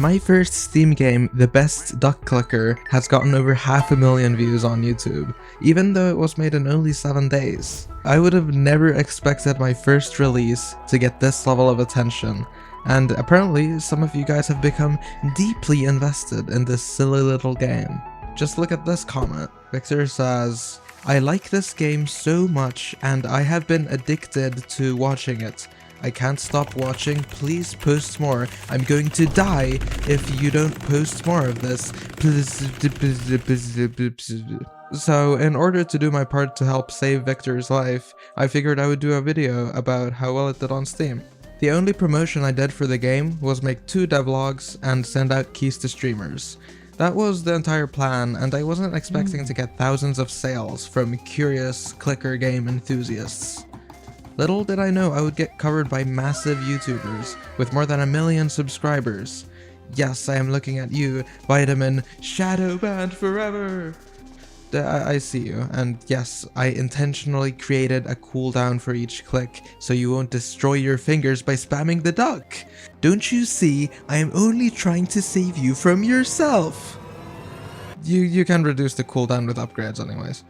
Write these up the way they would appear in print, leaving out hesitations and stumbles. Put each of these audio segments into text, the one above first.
My first Steam game, The Best Duck Clicker, has gotten over 500,000 views on YouTube, even though it was made in only 7 days. I would have never expected my first release to get this level of attention, and apparently some of you guys have become deeply invested in this silly little game. Just look at this comment. Victor says, "I like this game so much and I have been addicted to watching it. I can't stop watching, please post more. I'm going to die if you don't post more of this. So in order to do my part to help save Victor's life, I figured I would do a video about how well it did on Steam. The only promotion I did for the game was make 2 devlogs and send out keys to streamers. That was the entire plan, and I wasn't expecting to get thousands of sales from curious clicker game enthusiasts. Little did I know I would get covered by massive YouTubers with more than 1 million subscribers. Yes, I am looking at you, Vitamin Shadow Band Forever! I see you, and yes, I intentionally created a cooldown for each click so you won't destroy your fingers by spamming the duck. Don't you see, I am only trying to save you from yourself! You can reduce the cooldown with upgrades anyways.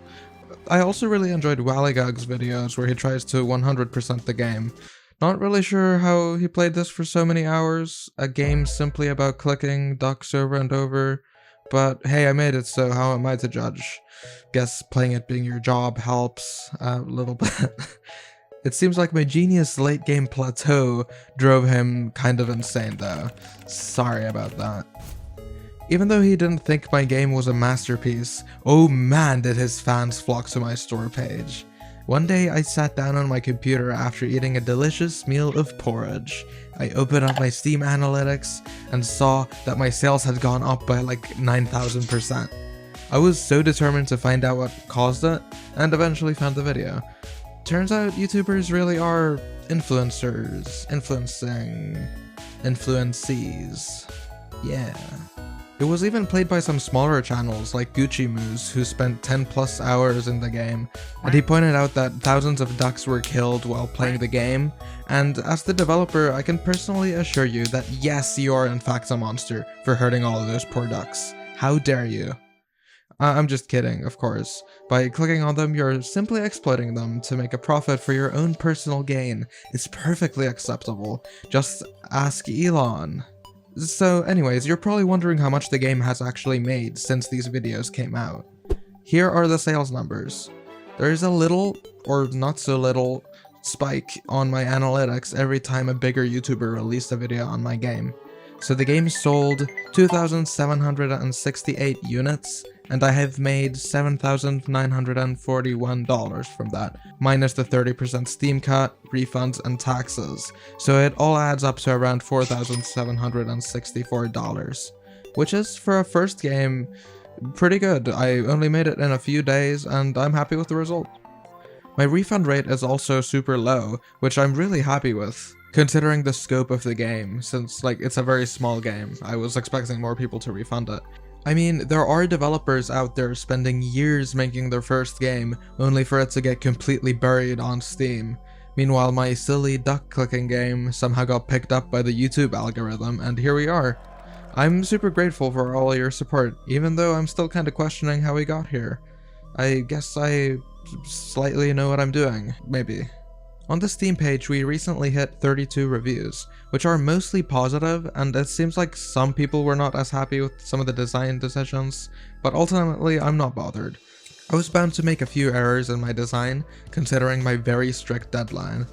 I also really enjoyed Wallygug's videos where he tries to 100% the game. Not really sure how he played this for so many hours, a game simply about clicking ducks over and over, but hey, I made it, so how am I to judge? Guess playing it being your job helps a little bit. It seems like my genius late game plateau drove him kind of insane though. Sorry about that. Even though he didn't think my game was a masterpiece, oh man did his fans flock to my store page. One day I sat down on my computer after eating a delicious meal of porridge. I opened up my Steam analytics and saw that my sales had gone up by like 9,000%. I was so determined to find out what caused it, and eventually found the video. Turns out YouTubers really are influencers, influencees. Yeah. It was even played by some smaller channels like Gucci Moose who spent 10+ hours in the game, and he pointed out that thousands of ducks were killed while playing the game, and as the developer I can personally assure you that yes, you are in fact a monster for hurting all of those poor ducks. How dare you? I'm just kidding, of course. By clicking on them, you're simply exploiting them to make a profit for your own personal gain. It's perfectly acceptable. Just ask Elon. So anyways, you're probably wondering how much the game has actually made since these videos came out. Here are the sales numbers. There is a little, or not so little, spike on my analytics every time a bigger YouTuber released a video on my game. So the game sold 2,768 units, and I have made $7,941 from that, minus the 30% Steam cut, refunds, and taxes, so it all adds up to around $4,764, which is, for a first game, pretty good. I only made it in a few days, and I'm happy with the result. My refund rate is also super low, which I'm really happy with, considering the scope of the game, since it's a very small game. I was expecting more people to refund it. I mean, there are developers out there spending years making their first game, only for it to get completely buried on Steam. Meanwhile, my silly duck clicking game somehow got picked up by the YouTube algorithm, and here we are. I'm super grateful for all your support, even though I'm still kinda questioning how we got here. I guess I slightly know what I'm doing, maybe. On the Steam page, we recently hit 32 reviews, which are mostly positive, and it seems like some people were not as happy with some of the design decisions, but ultimately I'm not bothered. I was bound to make a few errors in my design, considering my very strict deadline.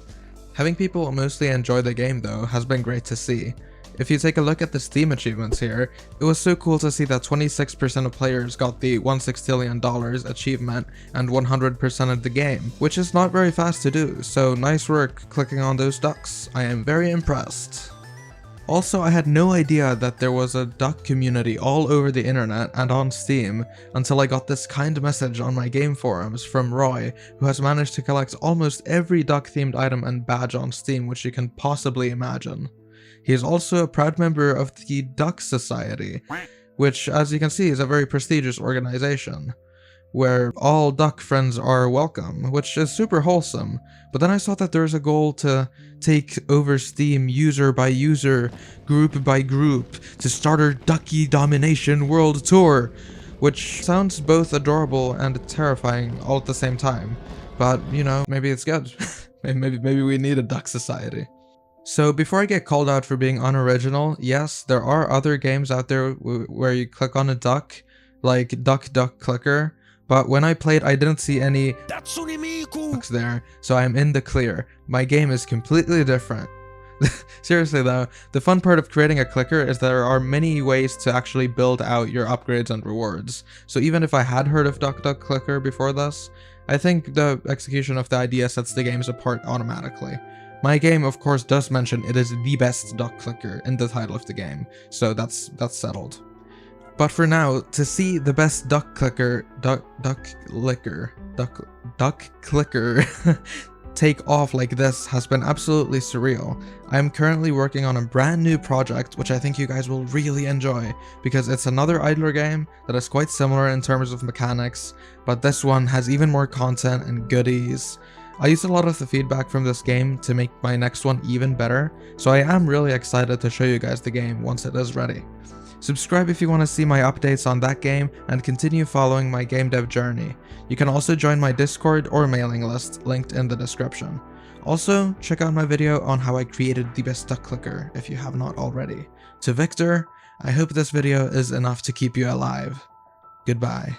Having people mostly enjoy the game though has been great to see. If you take a look at the Steam achievements here, it was so cool to see that 26% of players got the $1/6 achievement and 100% of the game, which is not very fast to do, so nice work clicking on those ducks. I am very impressed. Also, I had no idea that there was a duck community all over the internet and on Steam until I got this kind message on my game forums from Roy, who has managed to collect almost every duck-themed item and badge on Steam which you can possibly imagine. He is also a proud member of the Duck Society, which, as you can see, is a very prestigious organization. where all duck friends are welcome, which is super wholesome. But then I saw that there's a goal to take over Steam user by user, group by group, to start our Ducky Domination World Tour, which sounds both adorable and terrifying all at the same time. But, you know, maybe it's good. maybe we need a duck society. So before I get called out for being unoriginal, yes, there are other games out there where you click on a duck, like Duck Duck Clicker, but when I played I didn't see any ducks there, so I'm in the clear. My game is completely different. Seriously though, the fun part of creating a clicker is there are many ways to actually build out your upgrades and rewards. So even if I had heard of Duck Duck Clicker before this, I think the execution of the idea sets the games apart automatically. My game, of course, does mention it is the best duck clicker in the title of the game, so that's settled. But for now, to see the best duck clicker take off like this has been absolutely surreal. I am currently working on a brand new project which I think you guys will really enjoy, because it's another idler game that is quite similar in terms of mechanics, but this one has even more content and goodies. I used a lot of the feedback from this game to make my next one even better, so I am really excited to show you guys the game once it is ready. Subscribe if you want to see my updates on that game and continue following my game dev journey. You can also join my Discord or mailing list, linked in the description. Also, check out my video on how I created the best duck clicker if you have not already. To Victor, I hope this video is enough to keep you alive. Goodbye.